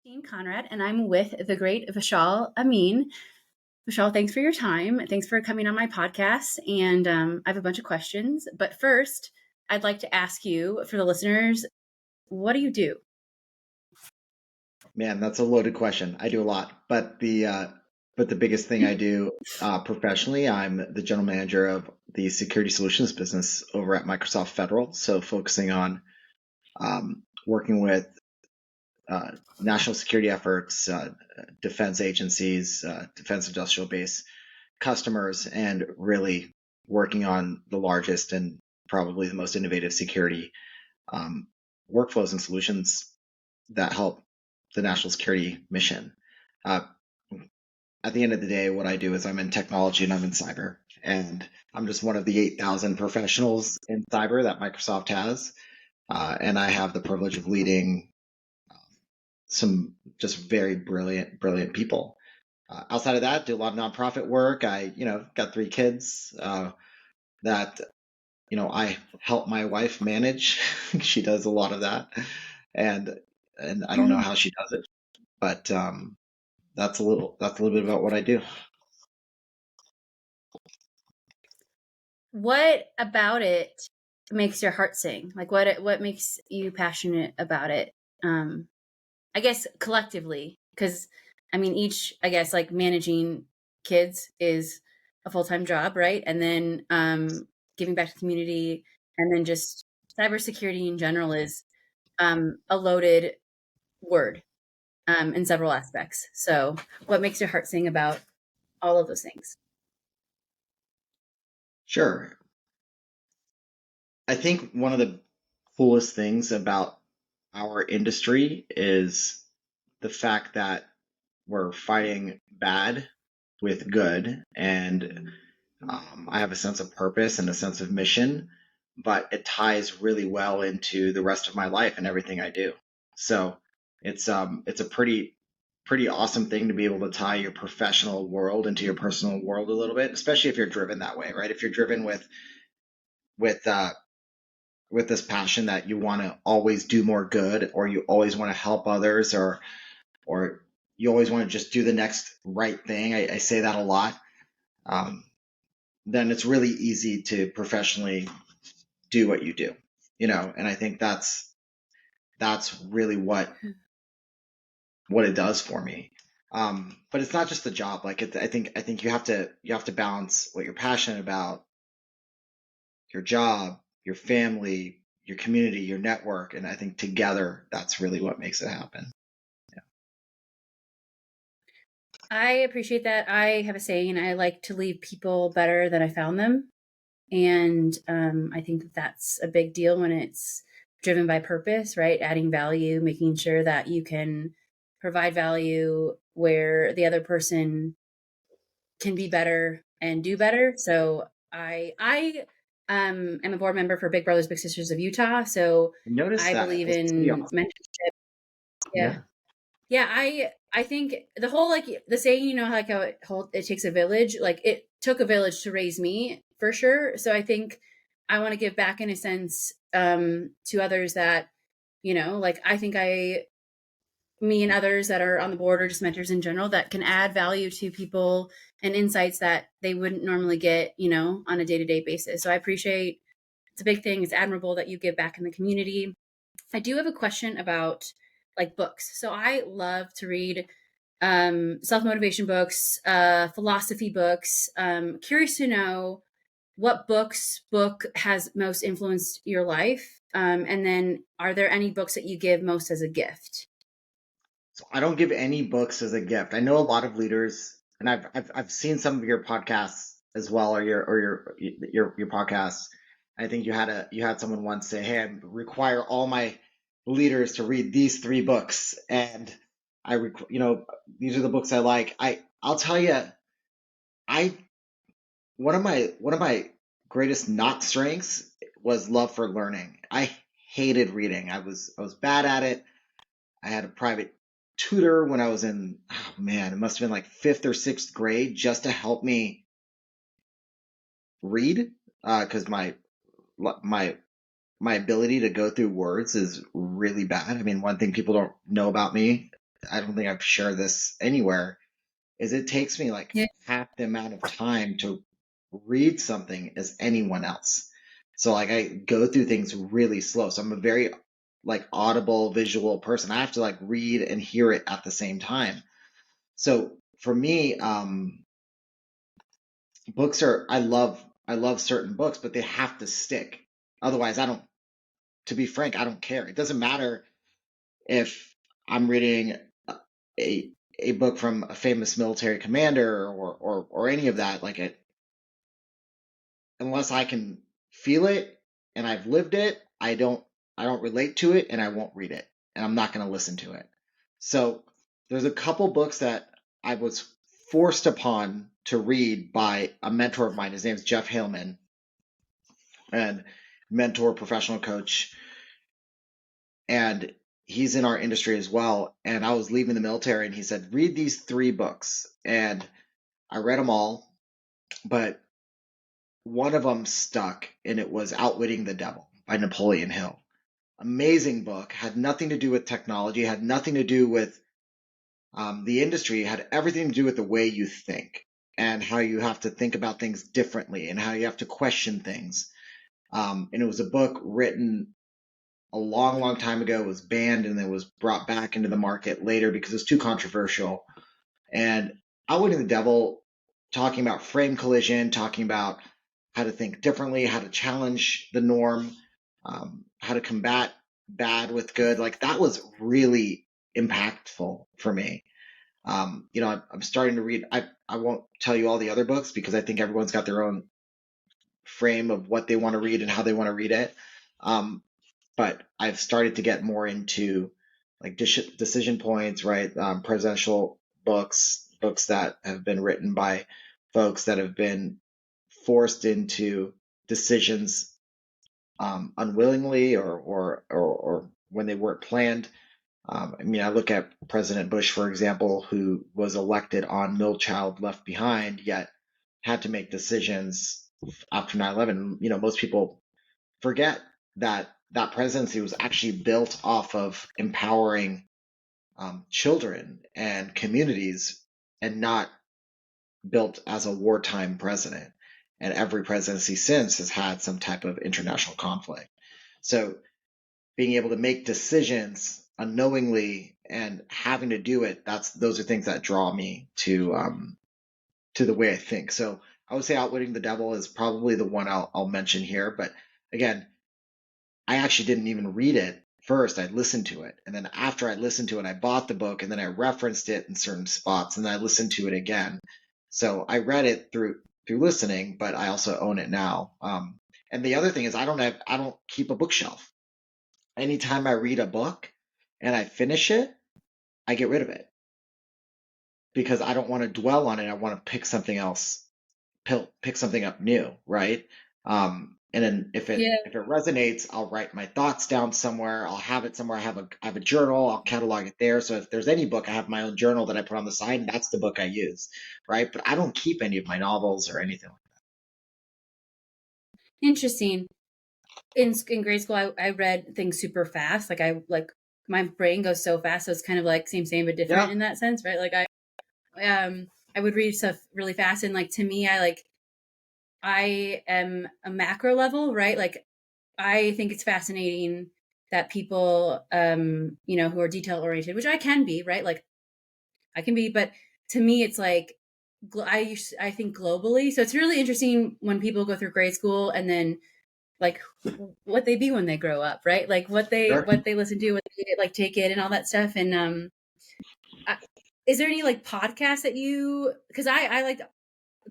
Christine Conrad, and I'm with the great Vishal Amin. Vishal, thanks for your time. Thanks for coming on my podcast. And I have a bunch of questions. But first, I'd like to ask you, for the listeners, what do you do? Man, that's a loaded question. I do a lot, but the biggest thing I do professionally, I'm the general manager of the security solutions business over at Microsoft Federal. So focusing on working with national security efforts, defense agencies, defense industrial base customers, and really working on the largest and probably the most innovative security workflows and solutions that help the national security mission. Uh, at the end of the day, what I do is I'm in technology and I'm in cyber, and I'm just one of the 8,000 professionals in cyber that Microsoft has, and I have the privilege of leading some just very brilliant people. Outside of that, do a lot of nonprofit work. I, got 3 kids that I help my wife manage. She does a lot of that, and I don't know how she does it, but that's a little bit about what I do. What about it makes your heart sing? Like what makes you passionate about it? I guess collectively, because I guess like managing kids is a full-time job, right? And then giving back to the community, and then just cybersecurity in general is a loaded word in several aspects. So, what makes your heart sing about all of those things? Sure. I think one of the coolest things about our industry is the fact that we're fighting bad with good, and I have a sense of purpose and a sense of mission, but it ties really well into the rest of my life and everything I do. So it's a pretty awesome thing to be able to tie your professional world into your personal world a little bit, especially if you're driven that way, right? If you're driven with with this passion that you want to always do more good, or you always want to help others, or you always want to just do the next right thing. I say that a lot. Then it's really easy to professionally do what you do, and I think that's really what it does for me. But it's not just the job. Like I think you have to balance what you're passionate about, your job, your family, your community, your network, and I think together that's really what makes it happen. I appreciate that. I have a saying: I like to leave people better than I found them, and I think that's a big deal when it's driven by purpose, right? Adding value, making sure that you can provide value where the other person can be better and do better. So I am a board member for Big Brothers Big Sisters of Utah. So Notice I that. believe That's pretty in awesome. mentorship. Yeah. Yeah. Yeah, I think the whole, like, the saying, like how it takes a village, like it took a village to raise me for sure. So I think I want to give back in a sense to others that, like I think me and others that are on the board, or just mentors in general, that can add value to people and insights that they wouldn't normally get, on a day-to-day basis. So I appreciate, it's a big thing. It's admirable that you give back in the community. I do have a question about like books. So I love to read self-motivation books, philosophy books. Curious to know what book has most influenced your life. And then are there any books that you give most as a gift? So I don't give any books as a gift. I know a lot of leaders, and I've seen some of your podcasts as well, or your podcasts. I think you had someone once say, "Hey, I require all my leaders to read these 3 books," and these are the books I like. I'll tell you, I one of my greatest not strengths was love for learning. I hated reading. I was bad at it. I had a private tutor when I was in, oh man, it must have been like 5th or 6th grade, just to help me read, because my my ability to go through words is really bad. I mean, one thing people don't know about me I don't think I've shared this anywhere, is it takes me like Yeah. half the amount of time to read something as anyone else. So like I go through things really slow. So I'm a very like audible visual person. I have to like read and hear it at the same time. So for me, books are I love certain books, but they have to stick. Otherwise, I don't to be frank, I don't care. It doesn't matter if I'm reading a a book from a famous military commander or any of that. Like it, unless I can feel it and I've lived it, I don't relate to it and I won't read it and I'm not going to listen to it. So there's a couple books that I was forced upon to read by a mentor of mine. His name's Jeff Haleman, and mentor, professional coach, and he's in our industry as well. And I was leaving the military and he said, read these three books. And I read them all, but one of them stuck, and it was Outwitting the Devil by Napoleon Hill. Amazing book, had nothing to do with technology, had nothing to do with the industry, had everything to do with the way you think and how you have to think about things differently and how you have to question things. And it was a book written a long, long time ago, was banned and then was brought back into the market later because it's too controversial. And Outwitting the Devil, talking about frame collision, talking about how to think differently, how to challenge the norm, how to combat bad with good. Like that was really impactful for me. I'm starting to read. I won't tell you all the other books because I think everyone's got their own frame of what they want to read and how they want to read it. Um, but I've started to get more into like decision points, right? Presidential books that have been written by folks that have been forced into decisions unwillingly or when they weren't planned. I mean, I look at President Bush, for example, who was elected on No Child Left Behind, yet had to make decisions after 9/11. Most people forget that that presidency was actually built off of empowering children and communities and not built as a wartime president. And every presidency since has had some type of international conflict. So being able to make decisions unknowingly and having to do it, those are things that draw me to the way I think. So I would say Outwitting the Devil is probably the one I'll mention here. But again, I actually didn't even read it first. I listened to it. And then after I listened to it, I bought the book and then I referenced it in certain spots and then I listened to it again. So I read it through listening, but I also own it now. And the other thing is I don't keep a bookshelf. Anytime I read a book and I finish it, I get rid of it because I don't want to dwell on it. I want to pick something else, pick something up new, right? And then Yeah. if it resonates, I'll write my thoughts down somewhere. I'll have it somewhere. I have a journal. I'll catalog it there. So if there's any book, I have my own journal that I put on the side, and that's the book I use, right? But I don't keep any of my novels or anything. Interesting. In grade school, I read things super fast. Like my brain goes so fast. So it's kind of like same, but different Yeah, in that sense, right? Like I would read stuff really fast. And like, to me, I am a macro level, right? Like I think it's fascinating that people, who are detail oriented, which I can be, right? Like I can be, but to me, it's like I think globally. So it's really interesting when people go through grade school and then like what they be when they grow up, right? Like sure. what they listen to, what they like take it, and all that stuff. And I, is there any like podcasts that you? Because I like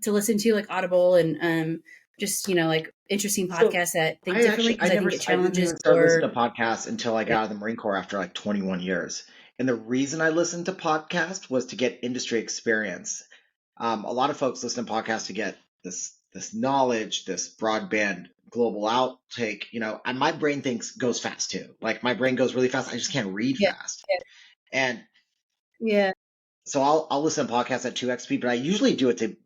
to listen to like Audible and just like interesting So podcasts that think differently because I think it I didn't challenges even start your listening to podcasts until I yeah got out of the Marine Corps after like 21 years. And the reason I listened to podcasts was to get industry experience. A lot of folks listen to podcasts to get this knowledge, this broadband global outtake, and my brain thinks goes fast too. Like my brain goes really fast. I just can't read yeah fast. And yeah so I'll listen to podcasts at 2x speed, but I usually do it to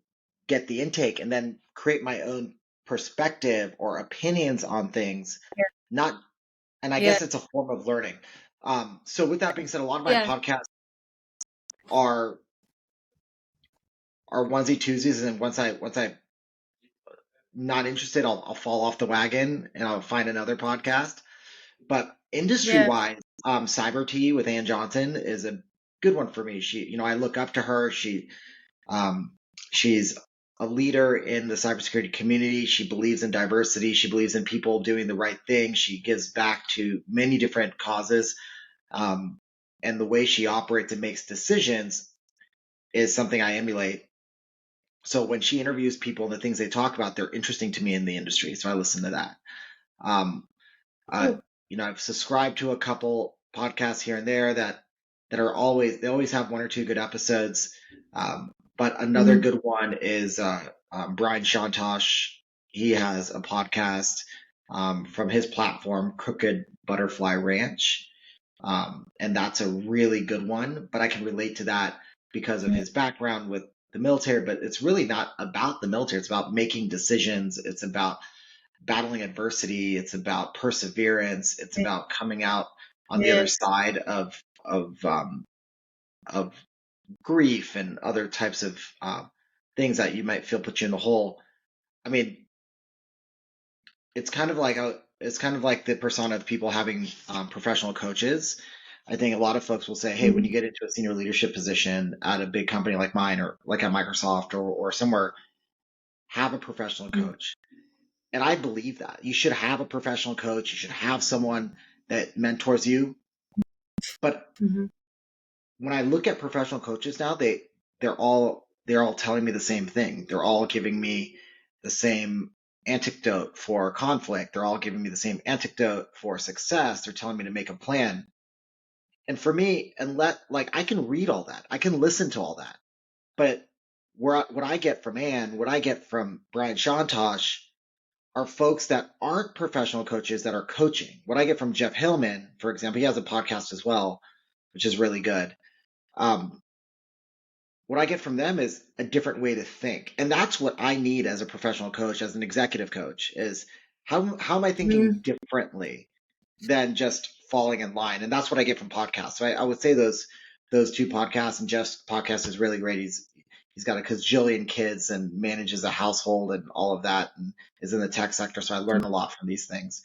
get the intake and then create my own perspective or opinions on things. yeah Not, and I yeah guess it's a form of learning. So with that being said, a lot of my yeah podcasts are onesie twosies, and once I not interested, I'll fall off the wagon and I'll find another podcast. But industry Yeah. wise, Cyber Tea with Ann Johnson is a good one for me. I look up to her. Um, she's a leader in the cybersecurity community. She believes in diversity. She believes in people doing the right thing. She gives back to many different causes. Um, and the way she operates and makes decisions is something I emulate. So when she interviews people and the things they talk about, they're interesting to me in the industry. So I listen to that. Um, uh, Cool. I've subscribed to a couple podcasts here and there that are always, they always have one or two good episodes. But another Hmm. good one is Brian Shantosh. He has a podcast from his platform, Crooked Butterfly Ranch. And that's a really good one, but I can relate to that because of his background with the military. But it's really not about the military. It's about making decisions. It's about battling adversity. It's about perseverance. It's Yeah. about coming out on the Yeah. other side of grief and other types of things that you might feel put you in the hole. I mean, it's kind of like the persona of people having professional coaches. I think a lot of folks will say, "Hey, when Mhm. you get into a senior leadership position at a big company like mine, or like at Microsoft, or somewhere, have a professional Mhm. coach." And I believe that you should have a professional coach. You should have someone that mentors you. But Mhm. when I look at professional coaches now, they're all telling me the same thing. They're all giving me the same antidote for conflict. They're all giving me the same antidote for success. They're telling me to make a plan. And for me, and I can read all that. I can listen to all that. But what I get from Ann, what I get from Brian Shantosh are folks that aren't professional coaches that are coaching. What I get from Jeff Hillman, for example, he has a podcast as well, which is really good. Um, what I get from them is a different way to think. And that's what I need as a professional coach, as an executive coach, is how am I thinking Mhm. differently than just falling in line? And that's what I get from podcasts. So I would say those two podcasts, and Jeff's podcast is really great. He's got a gazillion kids and manages a household and all of that, and is in the tech sector. So I learn a lot from these things.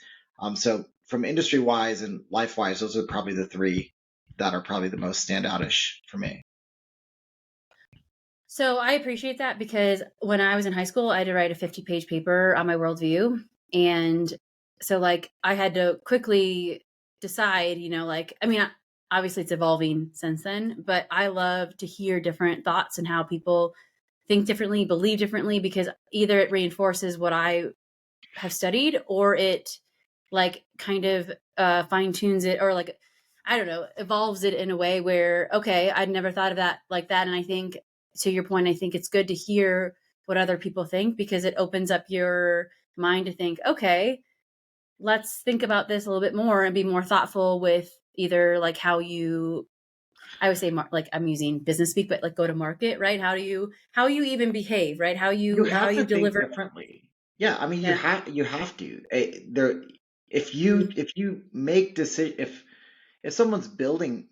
So from industry wise and life wise, those are probably the three that are probably the most standoutish for me. So I appreciate that because when I was in high school, I had to write a 50-page paper on my worldview. And so, like, I had to quickly decide, I mean, obviously it's evolving since then, but I love to hear different thoughts and how people think differently, believe differently, because either it reinforces what I have studied or it like kind of fine tunes it or like I don't know, evolves it in a way where okay, I'd never thought of that like that. And I think to your point, I think it's good to hear what other people think because it opens up your mind to think, okay, let's think about this a little bit more and be more thoughtful with either like how you I would say like I'm using business speak, but like go to market, right? How you even behave, right? You How have to you think deliver. differently. Yeah, I mean, Yeah. you have to. Mhm. If you make decision, if someone's building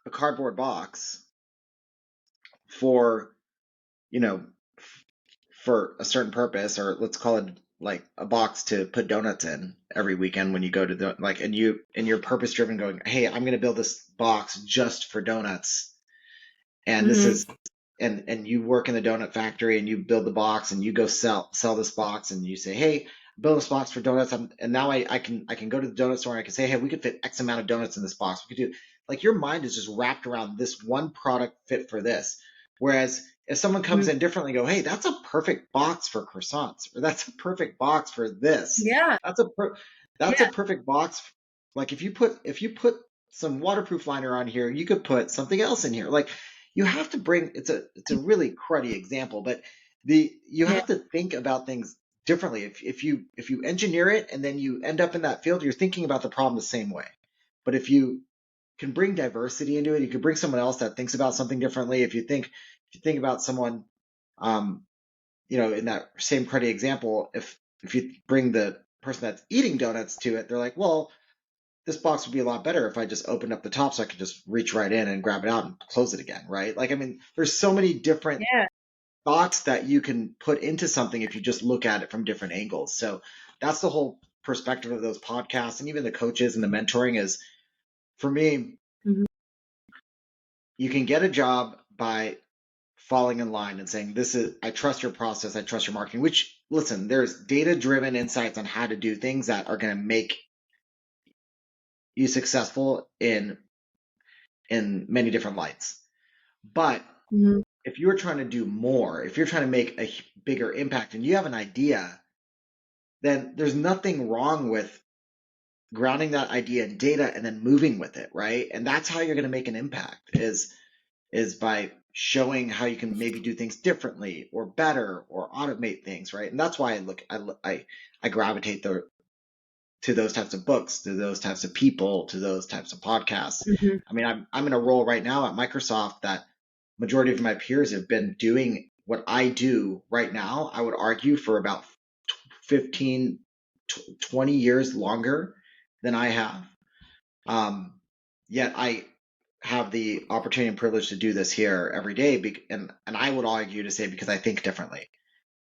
a cardboard box for, you know, for a certain purpose, or let's call it like a box to put donuts in every weekend when you go to the like, and you're purpose driven, going, hey, I'm going to build this box just for donuts, and this Mhm. is and you work in the donut factory and you build the box and you go sell this box and you say, hey, build this box for donuts. And now I can go to the donut store and I can say, hey, we could fit X amount of donuts in this box. We could do like your mind is just wrapped around this one product fit for this. Whereas if someone comes Mhm. in differently, go, hey, that's a perfect box for croissants, or that's a perfect box for this. Yeah. That's that's a Yeah. perfect box. Like if you put some waterproof liner on here, you could put something else in here. Like you have to bring it's a really cruddy example, but the you Yeah. have to think about things differently. If you engineer it and then you end up in that field, you're thinking about the problem the same way. But if you can bring diversity into it, you can bring someone else that thinks about something differently. If you think about someone, um, in that same cruddy example, if you bring the person that's eating donuts to it, they're like, well, this box would be a lot better if I just opened up the top so I could just reach right in and grab it out and close it again, right? Like, I mean, there's so many different Yeah. thoughts that you can put into something if you just look at it from different angles. So that's the whole perspective of those podcasts, and even the coaches and the mentoring is, for me, Mhm. you can get a job by falling in line and saying, this is, I trust your process, I trust your marketing, which, listen, there's data driven insights on how to do things that are going to make you successful in many different lights. But Mhm. if you're trying to do more, if you're trying to make a bigger impact and you have an idea, then there's nothing wrong with grounding that idea in data and then moving with it, right? And that's how you're going to make an impact is by showing how you can maybe do things differently or better or automate things, right? And that's why I gravitate to those types of books, to those types of people, to those types of podcasts. Mhm. I mean, I'm in a role right now at Microsoft that majority of my peers have been doing what I do right now. I would argue for about 15, 20 years longer than I have. Yet I have the opportunity and privilege to do this here every day. And I would argue to say because I think differently.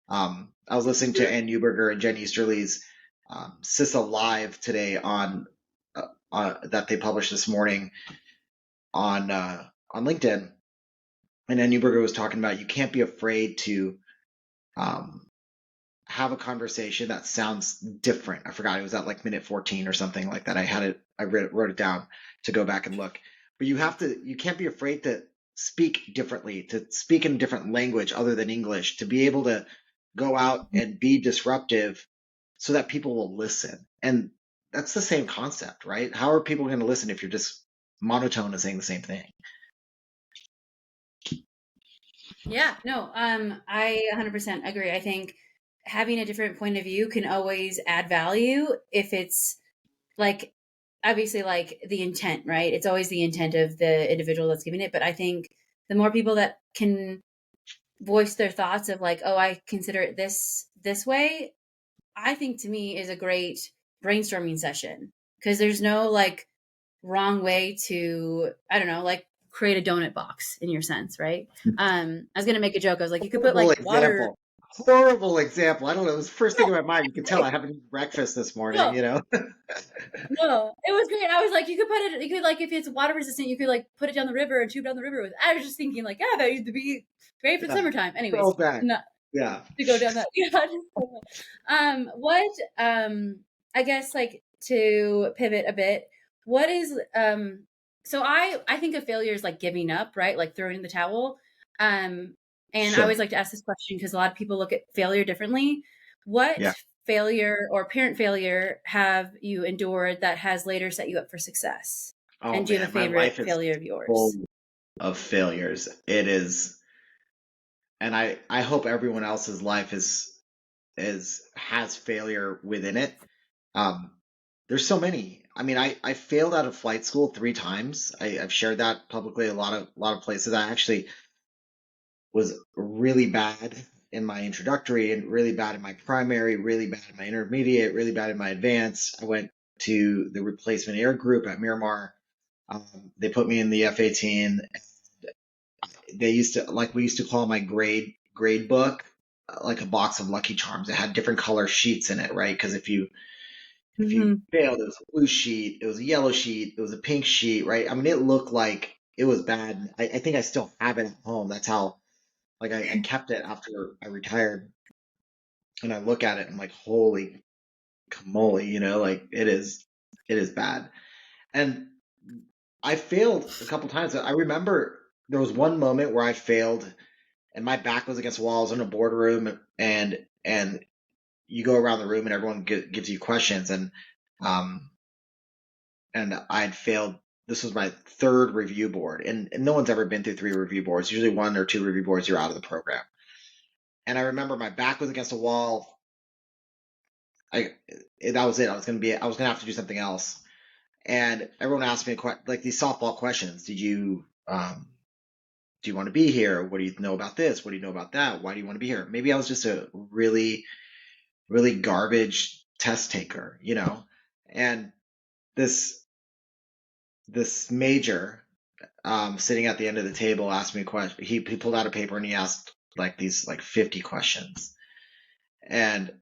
I was listening to Ann Neuberger and Jen Easterly's CISA Live today that they published this morning on LinkedIn. And Ann Neuberger was talking about you can't be afraid to um, have a conversation that sounds different. I forgot, it was at like minute 14 or something like that. Wrote it down to go back and look. But you can't be afraid to speak differently, to speak in a different language other than English, to be able to go out and be disruptive so that people will listen. And that's the same concept, right? How are people going to listen if you're just monotone and saying the same thing? Yeah, no, I 100% agree. I think having a different point of view can always add value if it's like obviously like the intent, right? It's always the intent of the individual that's giving it, but I think the more people that can voice their thoughts of like, oh, I consider it this way, I think to me is a great brainstorming session because there's no like wrong way to, I don't know, like create a donut box in your sense, right? I was gonna make a joke. I was like, you could put Horrible like water. example. Horrible example. I don't know. It was the first thing No, in my mind. You can tell I haven't eaten breakfast this morning, no, you know? no, it was great. I was like, you could put it. You could like if it's water resistant, you could like put it down the river and tube down the river with. I was just thinking like, yeah, that used to be great for the Yeah. summertime. Anyways, Throwback. not Yeah. to go down that. Yeah, what I guess like to pivot a bit. What is so I think of failure as like giving up, right? Like throwing in the towel. And I Sure. always like to ask this question because a lot of people look at failure differently. What Yeah. failure or parent failure have you endured that has later set you up for success? Oh And do you have man, a my life favorite is failure of full yours? of failures. It is, and I hope everyone else's life is has failure within it. Um, there's so many. I mean, I failed out of flight school 3 times. I've shared that publicly a lot of places. I actually was really bad in my introductory and really bad in my primary, really bad in my intermediate, really bad in my advanced. I went to the replacement air group at Miramar. They put me in the F-18. They used to, like, we used to call my grade book like a box of Lucky Charms. It had different color sheets in it, right? Because if you Hmm. failed, it was a blue sheet, it was a yellow sheet, it was a pink sheet, right? I mean, it looked like it was bad. I think I still have it at home. That's how, like, I kept it after I retired, and I look at it and I'm like, holy camoli, like it is bad. And I failed a couple times. I remember there was one moment where I failed and my back was against the wall. I was in a boardroom, and you go around the room and everyone gives you questions, um and I'd failed. This was my third review board, and no one's ever been through 3 review boards. Usually 1 or 2 review boards, you're out of the program. And I remember my back was against the wall. I that was it. I was gonna have to do something else. And everyone asked me like these softball questions. Do you want to be here? What do you know about this? What do you know about that? Why do you want to be here? Maybe I was just a really, really garbage test taker, And this this major sitting at the end of the table asked me a question. He pulled out a paper and he asked like these like 50 questions. And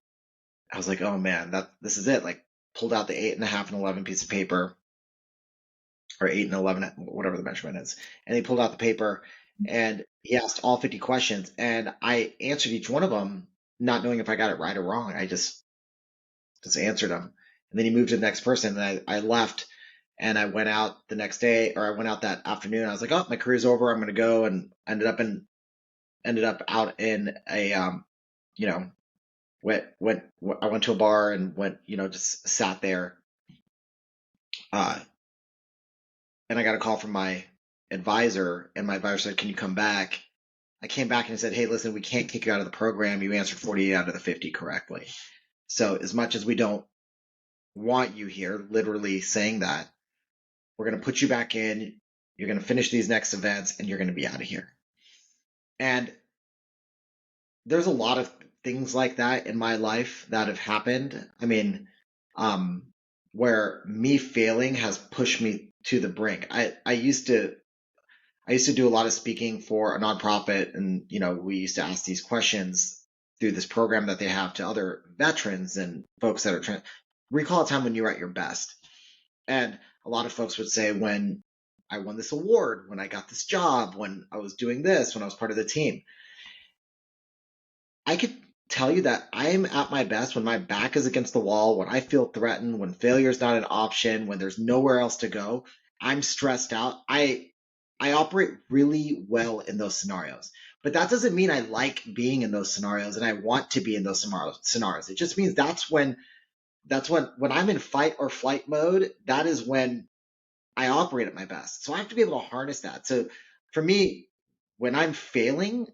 I was like, oh man, this is it. Like pulled out the 8.5 and 11 piece of paper, or 8 and 11, whatever the measurement is. And he pulled out the paper and he asked all 50 questions. And I answered each one of them, not knowing if I got it right or wrong. I just answered them. And then he moved to the next person. And I left and I went out the next day, or I went out that afternoon. I was like, oh, my career's over. I'm going to go. And ended up out in a, you know, I went to a bar and went, just sat there. Uh, and I got a call from my advisor, and my advisor said, can you come back? I came back and he said, hey, listen, we can't kick you out of the program. You answered 48 out of the 50 correctly. So as much as we don't want you here, literally saying that, we're going to put you back in. You're going to finish these next events and you're going to be out of here. And there's a lot of things like that in my life that have happened. I mean, where me failing has pushed me to the brink. I used to do a lot of speaking for a nonprofit, and we used to ask these questions through this program that they have to other veterans and folks that are trying. Recall a time when you were at your best, and a lot of folks would say, when I won this award, when I got this job, when I was doing this, when I was part of the team. I could tell you that I am at my best when my back is against the wall, when I feel threatened, when failure is not an option, when there's nowhere else to go. I'm stressed out. I operate really well in those scenarios. But that doesn't mean I like being in those scenarios and I want to be in those scenarios. It just means when I'm in fight or flight mode, that is when I operate at my best. So I have to be able to harness that. So for me, when I'm failing,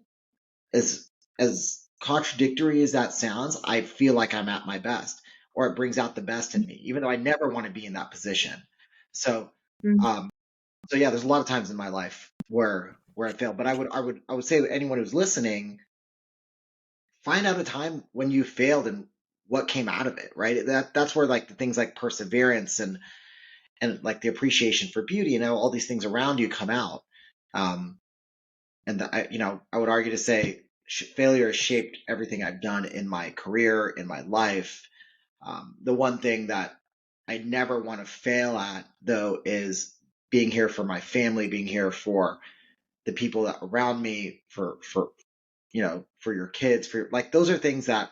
as contradictory as that sounds, I feel like I'm at my best, or it brings out the best in me, even though I never want to be in that position. So, Mhm. um, so yeah, there's a lot of times in my life where I fail. But I would say to anyone who's listening, find out a time when you failed and what came out of it. Right? That's where like the things like perseverance and like the appreciation for beauty and all these things around you come out. Um, I would argue to say failure has shaped everything I've done in my career, in my life. The one thing that I never want to fail at, though, is being here for my family, being here for the people that around me, for your kids, like those are things that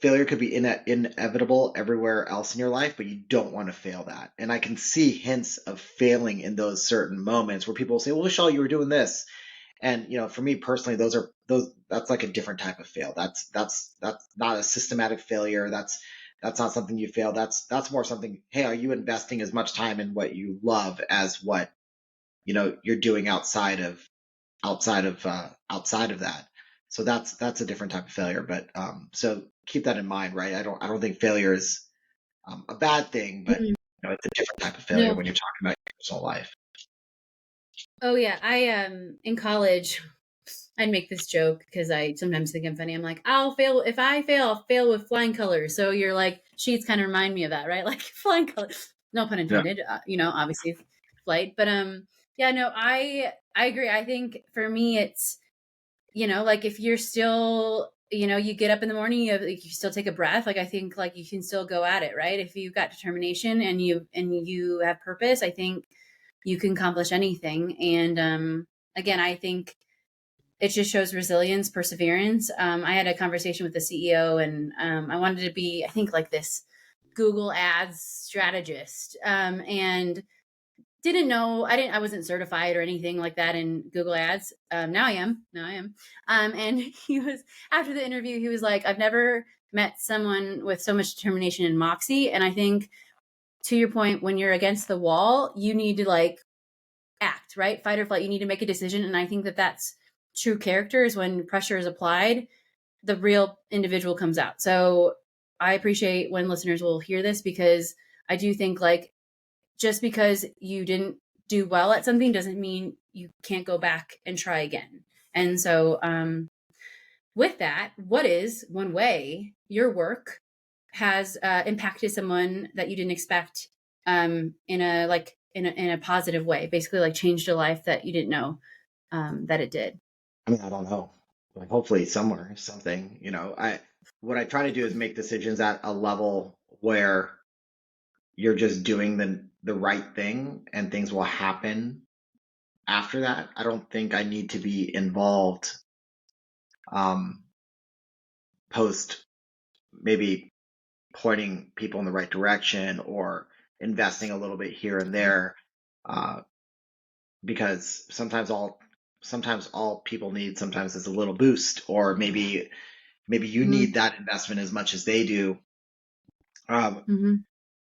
failure could be inevitable everywhere else in your life, but you don't want to fail that. And I can see hints of failing in those certain moments where people say, well, Vishal, you were doing this. And for me personally, that's like a different type of fail. That's not a systematic failure. That's not something you fail. That's more something, hey, are you investing as much time in what you love as what you're doing outside of that. So that's a different type of failure. But so keep that in mind, right? I don't think failure is a bad thing, but Mhm. it's a different type of failure No. when you're talking about your personal life. Oh yeah, I in college I'd make this joke because I sometimes think I'm funny. I'm like, I'll fail if I fail, I'll fail with flying colors. So you're like, sheets kind of remind me of that, right? Like flying colors. No pun Yeah. intended. Obviously flight, but yeah, no, I agree. I think for me, it's like if you're still, you get up in the morning, you still take a breath. Like I think like you can still go at it, right? If you've got determination and you have purpose, I think you can accomplish anything. And again, I think it just shows resilience, perseverance. I had a conversation with the CEO, and I wanted to be, I think, like this Google Ads strategist, and didn't know. I wasn't certified or anything like that in Google Ads. Now I am. And he was after the interview. He was like, "I've never met someone with so much determination and moxie." And I think, to your point, when you're against the wall, you need to like act, right? Fight or flight. You need to make a decision. And I think that that's true character is when pressure is applied, the real individual comes out. So I appreciate when listeners will hear this because I do think like just because you didn't do well at something doesn't mean you can't go back and try again. And so with that, what is one way your work has impacted someone that you didn't expect in a in a positive way, basically like changed a life that you didn't know that it did. I mean, I don't know. Like hopefully somewhere, something, what I try to do is make decisions at a level where you're just doing the right thing and things will happen after that. I don't think I need to be involved um post maybe pointing people in the right direction or investing a little bit here and there, uh, because sometimes all people need sometimes is a little boost, or maybe you Mm-hmm. need that investment as much as they do. Um, Mm-hmm.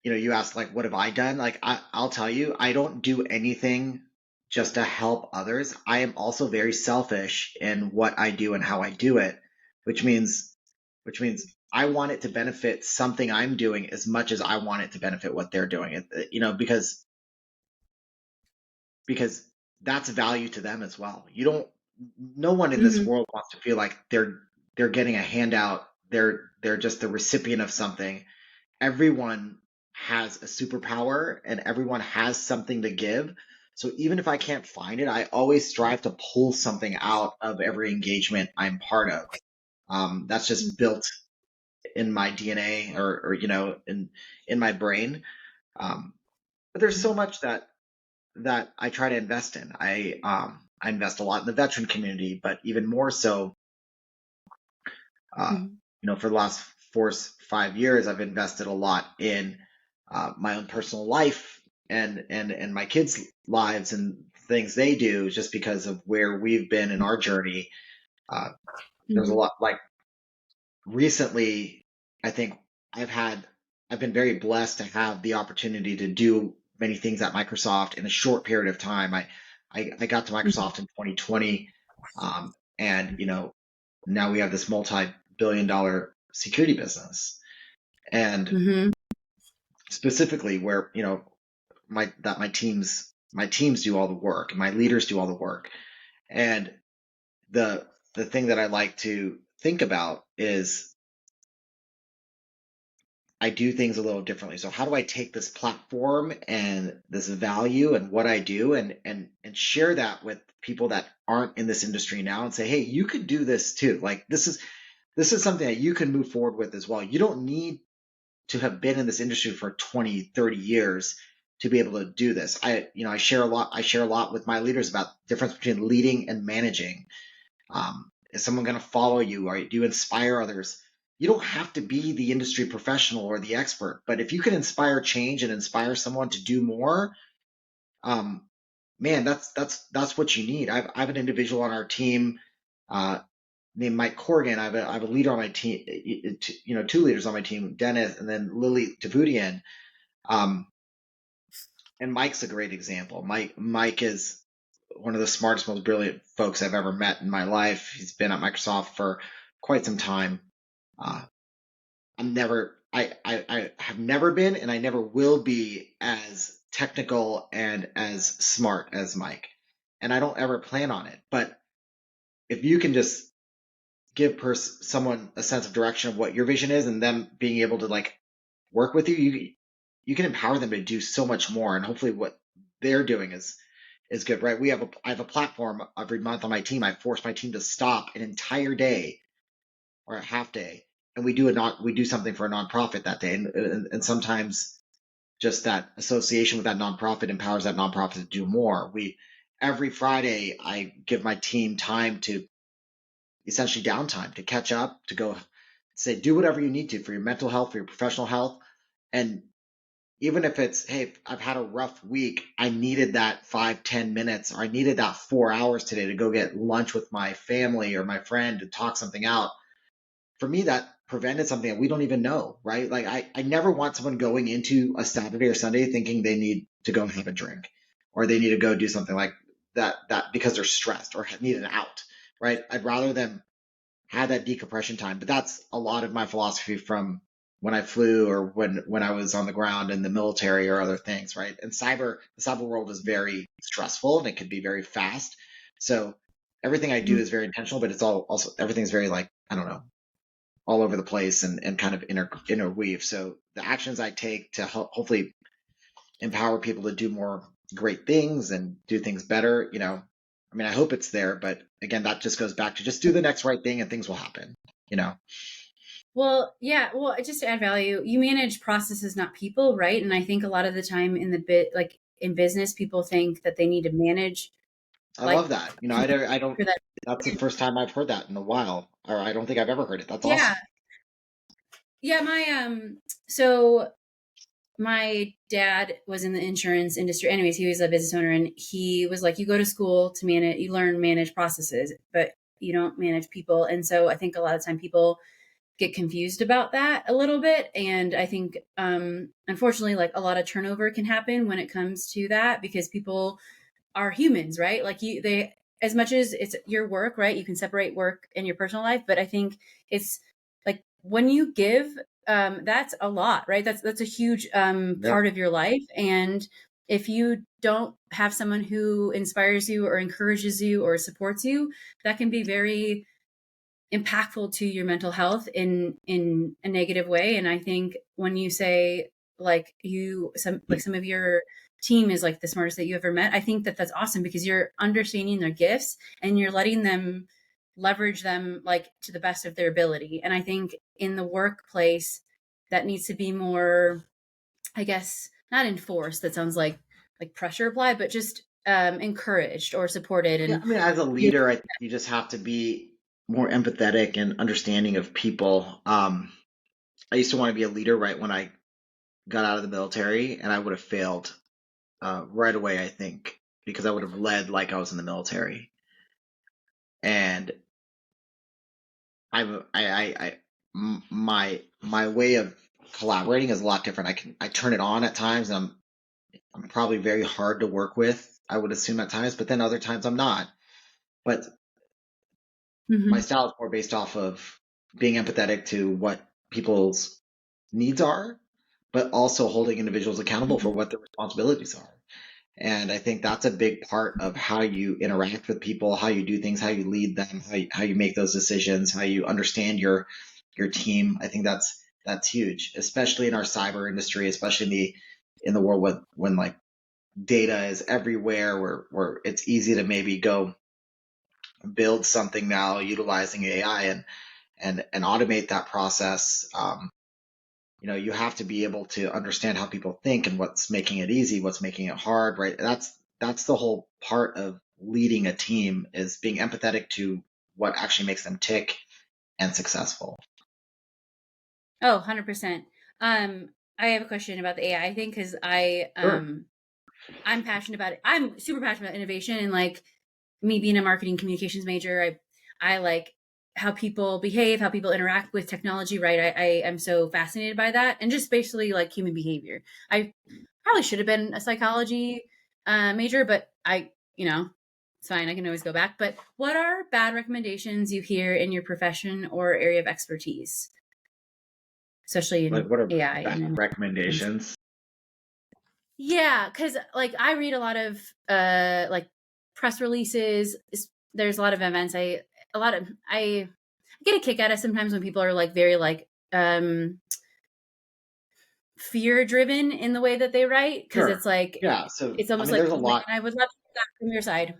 you asked like, what have I done? Like, I'll tell you, I don't do anything just to help others. I am also very selfish in what I do and how I do it, which means, which means I want it to benefit something I'm doing as much as I want it to benefit what they're doing. Because that's value to them as well. No one in this Mm-hmm. world wants to feel like they're getting a handout. They're just the recipient of something. Everyone has a superpower and everyone has something to give. So even if I can't find it, I always strive to pull something out of every engagement I'm part of. That's just built in my DNA, or in my brain. But there's so much that I try to invest in. I invest a lot in the veteran community, but even more so, uh, Mm-hmm. for the last 5 years, I've invested a lot in my own personal life and my kids' lives and things they do, just because of where we've been in our journey. Uh, there's a Mm-hmm. lot, like recently. I think I've had I've been very blessed to have the opportunity to do many things at Microsoft in a short period of time. I got to Microsoft in 2020, and now we have this multi-billion-dollar security business, and Mm-hmm. specifically where my teams do all the work and my leaders do all the work. And the thing that I like to think about is I do things a little differently. So how do I take this platform and this value and what I do, and share that with people that aren't in this industry now, and say, hey, you could do this too. Like this is something that you can move forward with as well. You don't need to have been in this industry for 20, 30 years to be able to do this. I share a lot with my leaders about the difference between leading and managing. Is someone going to follow you? Or do you inspire others? You don't have to be the industry professional or the expert, but if you can inspire change and inspire someone to do more, um, man, that's what you need. I have an individual on our team, uh, named Mike Corrigan. I have a leader on my team, two leaders on my team, Dennis and then Lily Davudian. Um, and Mike's a great example. Mike is one of the smartest, most brilliant folks I've ever met in my life. He's been at Microsoft for quite some time. Uh, I have never been, and I never will be as technical and as smart as Mike, and I don't ever plan on it. But if you can just give someone a sense of direction of what your vision is, and them being able to like work with you, you can empower them to do so much more, and hopefully what they're doing is good, right? I have a platform every month on my team. I force my team to stop an entire day or a half day, and we do something for a nonprofit that day, and sometimes just that association with that nonprofit empowers that nonprofit to do more. We Every Friday I give my team time to essentially downtime, to catch up, to go say do whatever you need to for your mental health, for your professional health. And even if it's, hey, I've had a rough week, I needed that 5-10 minutes, or I needed that 4 hours today to go get lunch with my family or my friend to talk something out. For me, that prevented something that we don't even know, right? Like I never want someone going into a Saturday or Sunday thinking they need to go have a drink, or they need to go do something like that because they're stressed or need an out, right? I'd rather them had that decompression time. But that's a lot of my philosophy from when I flew, or when I was on the ground in the military or other things, right? And the cyber world is very stressful and it can be very fast. So everything I do is very intentional, but it's all also everything's very, like, I don't know, all over the place and kind of interweave. So the actions I take to hopefully empower people to do more great things and do things better, I mean, I hope it's there, but again, that just goes back to just do the next right thing and things will happen, you know? Well, yeah. Well, just to add value, you manage processes, not people, right? And I think a lot of the time in the like in business, people think that they need to manage I love like that. people I don't, for that. that's the first time I've heard that in a while, or I don't think I've ever heard it. That's Yeah, awesome. yeah. So my dad was in the insurance industry. Anyways, he was a business owner, and he was like, "You go to school to manage, you learn manage processes, but you don't manage people." And so I think a lot of time people get confused about that a little bit, and I think unfortunately like a lot of turnover can happen when it comes to that because people are humans, right? Like they as much as it's your work, right? You can separate work and your personal life, but I think it's like when you give, that's a lot, right? That's a huge Yep. part of your life, and if you don't have someone who inspires you or encourages you or supports you, that can be very impactful to your mental health in a negative way. And I think when you say like some of your team is like the smartest that you ever met, I think that that's awesome because you're understanding their gifts and you're letting them leverage them like to the best of their ability. And I think in the workplace that needs to be more, I guess, not enforced, that sounds like pressure applied, but just encouraged or supported. Yeah, And I mean, as a leader, I think you just have to be more empathetic and understanding of people. I used to want to be a leader right when I got out of the military, and I would have failed right away, I think, because I would have led like I was in the military. And my way of collaborating is a lot different. I turn it on at times, and I'm probably very hard to work with. I would assume at times, but then other times I'm not. But my Mhm. style is more based off of being empathetic to what people's needs are, but also holding individuals accountable for Mhm. what their responsibilities are. And I think that's a big part of how you interact with people, how you do things, how you lead them, how you make those decisions, how you understand your team. I think that's huge, especially in our cyber industry, especially in the world when like data is everywhere, where it's easy to maybe go build something now utilizing AI and automate that process. You have to be able to understand how people think and what's making it easy, what's making it hard, right? That's the whole part of leading a team is being empathetic to what actually makes them tick and successful. Oh, 100%. Um, I have a question about the AI thing because Sure. I'm passionate about it. I'm super passionate about innovation and like me being a marketing communications major, I like how people behave, how people interact with technology, right? I am so fascinated by that and just basically like human behavior. I probably should have been a psychology major, but it's fine. I can always go back. But what are bad recommendations you hear in your profession or area of expertise, especially Like, in what are AI best and recommendations? yeah, because like I read a lot of like press releases. There's a lot of events. I get a kick out of sometimes when people are like very like fear driven in the way that they write because Sure. it's like Yeah. So, it's I almost mean, like there's a and lot. I would love to hear that from your side.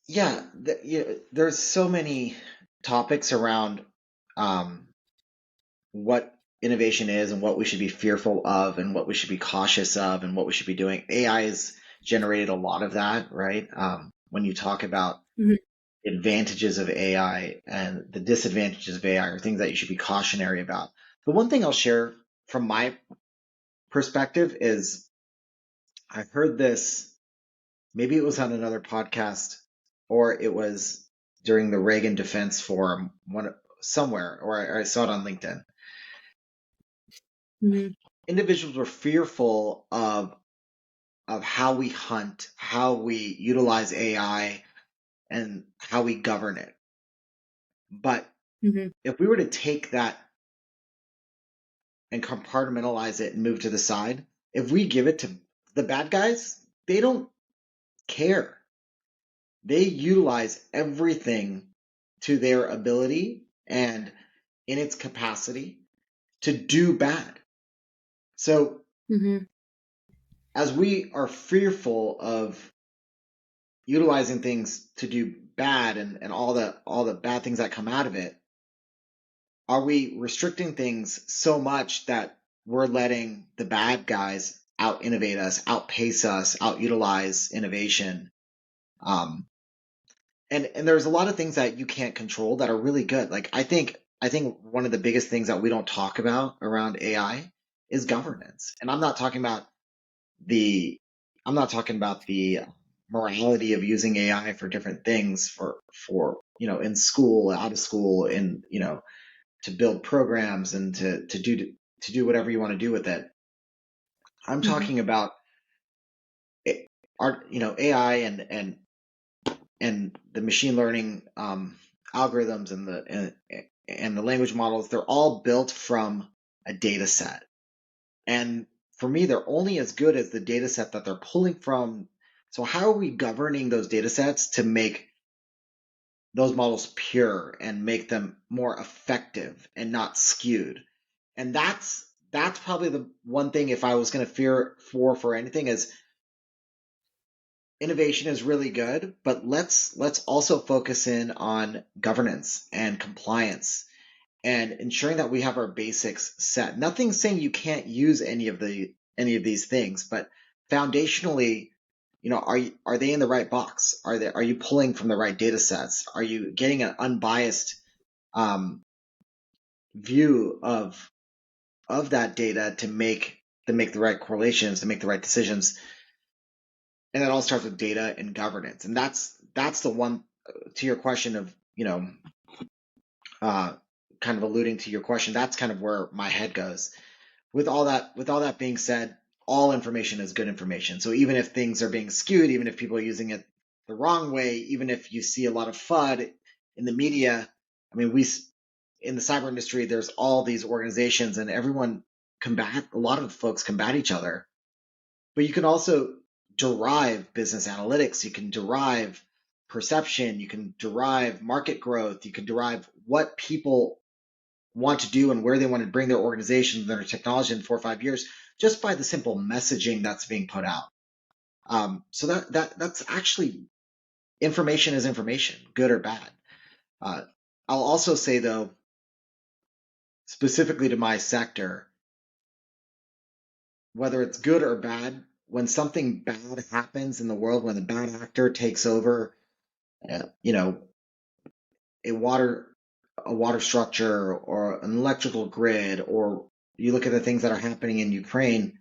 Yeah. There's so many topics around um, what innovation is and what we should be fearful of and what we should be cautious of and what we should be doing. AI has generated a lot of that, right? When you talk about Mhm. advantages of AI and the disadvantages of AI or things that you should be cautionary about. The one thing I'll share from my perspective is I heard this, maybe it was on another podcast or it was during the Reagan Defense Forum, somewhere, or I saw it on LinkedIn. Mhm. Individuals were fearful of how we hunt, how we utilize AI, and how we govern it. But Mhm. if we were to take that and compartmentalize it and move to the side, if we give it to the bad guys, they don't care. They utilize everything to their ability and in its capacity to do bad. So Hmm. As we are fearful of utilizing things to do bad and all the bad things that come out of it, are we restricting things so much that we're letting the bad guys out innovate us, outpace us, out utilize innovation? Um, and there's a lot of things that you can't control that are really good. Like I think one of the biggest things that we don't talk about around AI is governance. And the I'm not talking about the morality of using AI for different things for in school, out of school, in to build programs and to do whatever you want to do with it. I'm Hmm. talking about art, AI and the machine learning algorithms and the language models. They're all built from a data set, and for me, they're only as good as the data set that they're pulling from. So how are we governing those data sets to make those models pure and make them more effective and not skewed? And that's probably the one thing, if I was going to fear for anything, is innovation is really good, but let's also focus in on governance and compliance and ensuring that we have our basics set. Nothing's saying you can't use any of these things, but foundationally, are they in the right box? Are you pulling from the right data sets? Are you getting an unbiased um, view of that data to make the right correlations, to make the right decisions? And that all starts with data and governance. And that's the one, to your question of, uh, kind of alluding to your question. That's kind of where my head goes. With all that being said, all information is good information. So even if things are being skewed, even if people are using it the wrong way, even if you see a lot of FUD in the media, I mean, we in the cyber industry, there's all these organizations, and a lot of folks combat each other. But you can also derive business analytics, you can derive perception, you can derive market growth, you can derive what people want to do and where they want to bring their organization and their technology in 4 or 5 years, just by the simple messaging that's being put out. So that's actually, information is information, good or bad. Uh, I'll also say, though, specifically to my sector, whether it's good or bad, when something bad happens in the world, when the bad actor takes over, uh, you know, a water a water structure or an electrical grid, or you look at the things that are happening in Ukraine,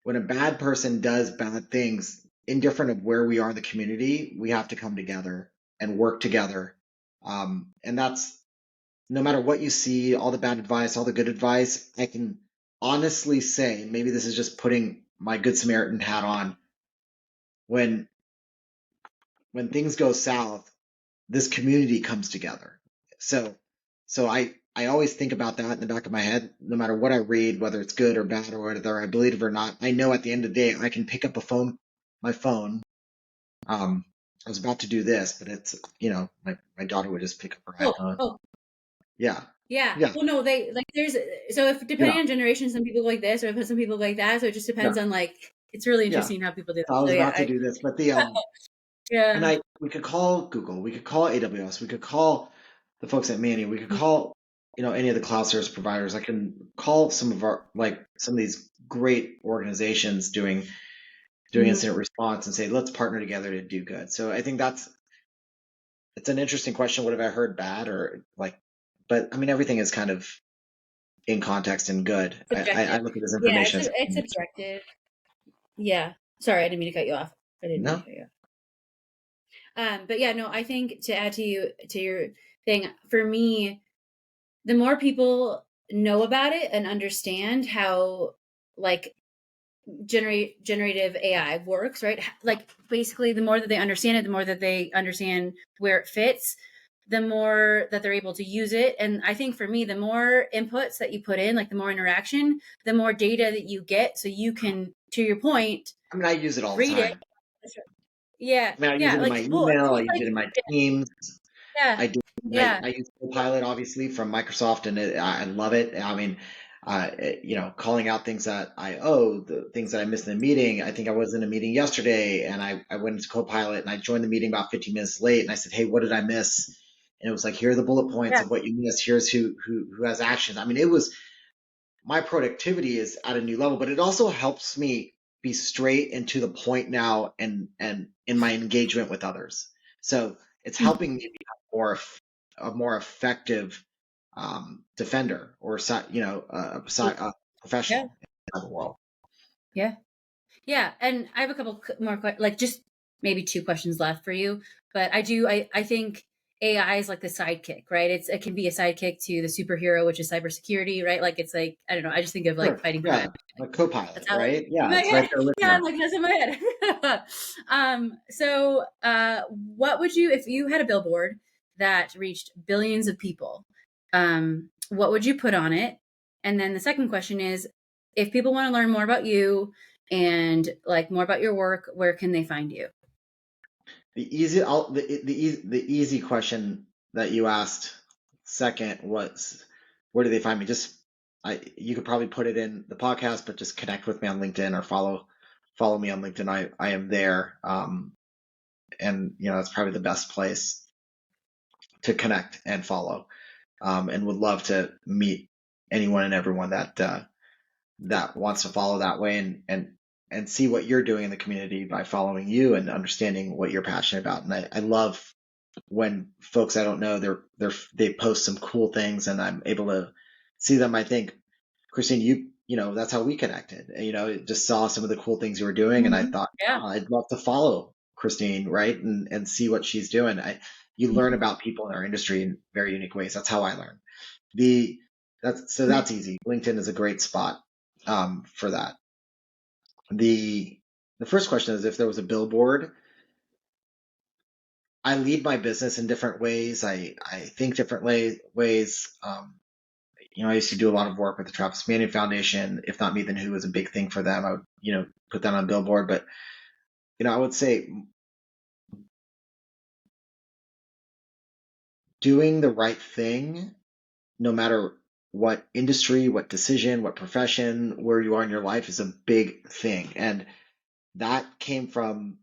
when a bad person does bad things, indifferent of where we are in the community, we have to come together and work together. And that's, no matter what you see, all the bad advice, all the good advice, I can honestly say, maybe this is just putting my Good Samaritan hat on, when when things go south, this community comes together. So so I always think about that in the back of my head, no matter what I read, whether it's good or bad or whether I believe it or not. I know at the end of the day I can pick up my phone. Um, I was about to do this, but it's, my daughter would just pick up her Oh, iPhone. oh, Yeah, yeah. yeah, Well, no, they like there's so if yeah, depending on generation, some people go like this, or if some people go like that. So it just yeah, depends on like it's really yeah. interesting how people do So I that. was So yeah, about to do this, but and yeah. we could call Google, we could call AWS, we could call the folks at Manny, we could call, any of the cloud service providers. I can call some of these great organizations doing Mhm. incident response and say, let's partner together to do good. So I think it's an interesting question. What have I heard bad, or like, but I mean, everything is kind of in context and good. I Subjective. look at this Yeah, information as it's information. subjective. Yeah. Sorry, I didn't mean to cut you off. I didn't mean to No, cut you off. But yeah, no, I think to add to your thing, for me, the more people know about it and understand how like generative AI works, right? Like basically the more that they understand it, the more that they understand where it fits, the more that they're able to use it. And I think for me, the more inputs that you put in, like the more interaction, the more data that you get. So you can, to your point, I mean, I use it all the read it. time. Yeah. I mean, I use Yeah. it in my Like, well, email, I it's use like, it in my Teams. yeah. I do. I, Yeah. I use Copilot, obviously, from Microsoft, and I love it. I mean, calling out things that I owe, the things that I missed in the meeting. I think I was in a meeting yesterday and I went into Copilot and I joined the meeting about 15 minutes late and I said, hey, what did I miss? And it was like, here are the bullet points Yeah. of what you missed. Here's who has actions. I mean, it was, my productivity is at a new level, but it also helps me be straight and to the point now and in my engagement with others. So it's helping me be a more effective defender or a Yeah. professional in the world. Yeah. Yeah. And I have a couple more, like just maybe two questions left for you. But I think AI is like the sidekick, right? It can be a sidekick to the superhero, which is cybersecurity, right? Like it's like, I don't know. I just think of like Sure. fighting crime. Yeah. Like Copilot, That's how right? in Yeah. my It's right head. there with Yeah, you. I'm like, that's in my head. What would you, if you had a billboard that reached billions of people, what would you put on it? And then the second question is, if people want to learn more about you and like more about your work, where can they find you? The easy question that you asked second was, where do they find me? You could probably put it in the podcast, but just connect with me on LinkedIn or follow me on LinkedIn. I am there. And that's probably the best place to connect and follow. And would love to meet anyone and everyone that wants to follow that way and see what you're doing in the community by following you and understanding what you're passionate about. And I love when folks I don't know, they post some cool things and I'm able to see them. I think, Christine, that's how we connected. Just saw some of the cool things you were doing and I thought, Yeah. oh, I'd love to follow Christine, right? And see what she's doing. You learn about people in our industry in very unique ways. That's how I learn. That's easy. LinkedIn is a great spot for that. The first question is, if there was a billboard, I lead my business in different ways. I think different ways. I used to do a lot of work with the Travis Manning Foundation. If not me, then who was a big thing for them. I would, put that on a billboard. But, I would say doing the right thing, no matter what industry, what decision, what profession, where you are in your life, is a big thing. And that came from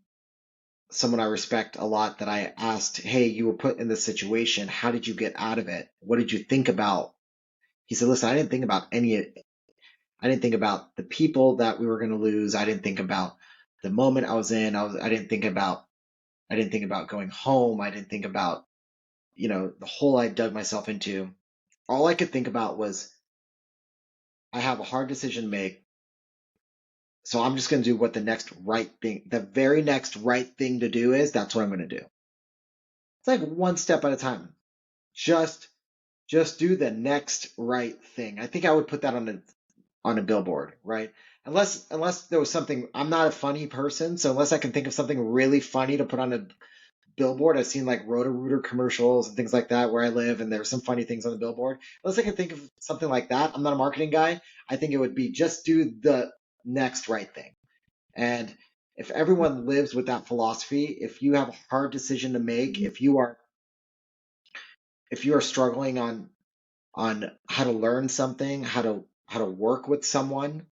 someone I respect a lot, that I asked, hey, you were put in this situation. How did you get out of it? What did you think about? He said, listen, I didn't think about I didn't think about the people that we were going to lose. I didn't think about the moment I was in. I didn't think about going home. I didn't think about, the hole I dug myself into. All I could think about was, I have a hard decision to make. So I'm just going to do what the very next right thing to do is. That's what I'm going to do. It's like one step at a time. Just do the next right thing. I think I would put that on a billboard, right? Unless there was something, I'm not a funny person, so unless I can think of something really funny to put on a billboard, I've seen like Roto-Rooter commercials and things like that where I live, and there's some funny things on the billboard. Unless I can think of something like that, I'm not a marketing guy. I think it would be, just do the next right thing. And if everyone lives with that philosophy, if you have a hard decision to make, if you are struggling on how to learn something, how to work with someone,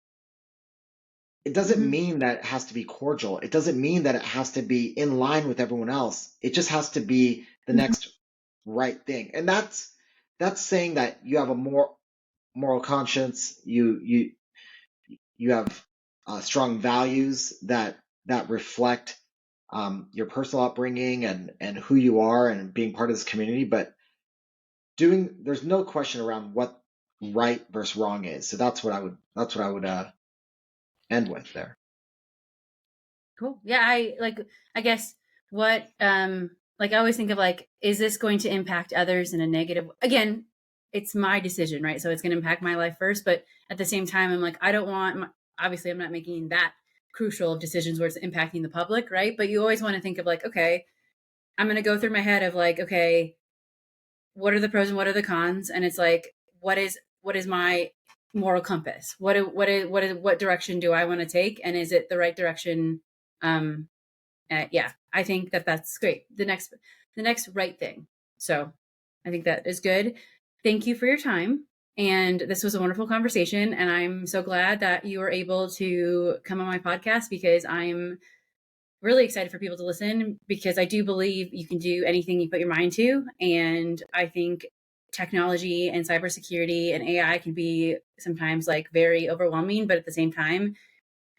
it doesn't Mhm. mean that it has to be cordial. It doesn't mean that it has to be in line with everyone else. It just has to be the Mhm. next right thing. And that's saying that you have a more moral conscience. You have strong values that reflect your personal upbringing and who you are and being part of this community. But there's no question around what right versus wrong is. So that's what I would end with there. Cool. Yeah, I guess what like I always think of like, is this going to impact others in a negative, again, it's my decision, right? So it's going to impact my life first, but at the same time I'm like, I don't want obviously I'm not making that crucial of decisions where it's impacting the public, right? But you always want to think of like, okay, I'm going to go through my head of like, okay, what are the pros and what are the cons? And it's like, what is my moral compass? What direction do I want to take? And is it the right direction? Um, yeah, I think that's great. The next right thing. So I think that is good. Thank you for your time. And this was a wonderful conversation. And I'm so glad that you were able to come on my podcast, because I'm really excited for people to listen, because I do believe you can do anything you put your mind to. And I think technology and cybersecurity and AI can be sometimes like very overwhelming, but at the same time,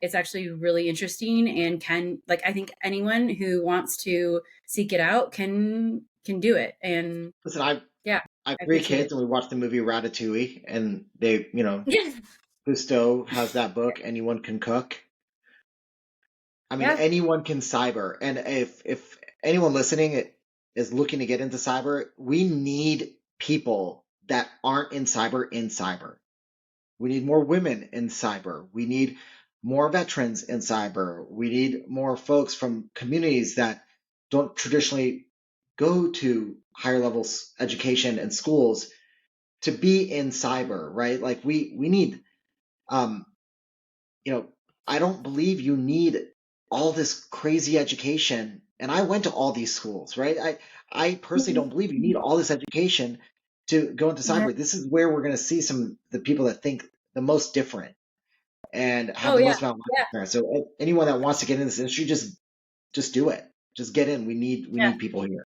it's actually really interesting, and can, like, I think anyone who wants to seek it out can do it. And Listen, I have I three appreciate it. kids, and we watched the movie Ratatouille, and they, Yes. Gusteau has that book, Anyone Can Cook. I mean, Yeah. anyone can cyber. And if anyone listening is looking to get into cyber, we need people that aren't in cyber in cyber. We need more women in cyber. We need more veterans in cyber. We need more folks from communities that don't traditionally go to higher levels education and schools to be in cyber, right? Like we need um, you know, I don't believe you need all this crazy education. And I went to all these schools, right? I personally don't believe you need all this education to go into Yeah. cyber. This is where we're going to see some of the people that think the most different and have Oh the yeah. most amount of Yeah. experience. So anyone that wants to get in this industry, just do it. Just get in. We Yeah. need people here.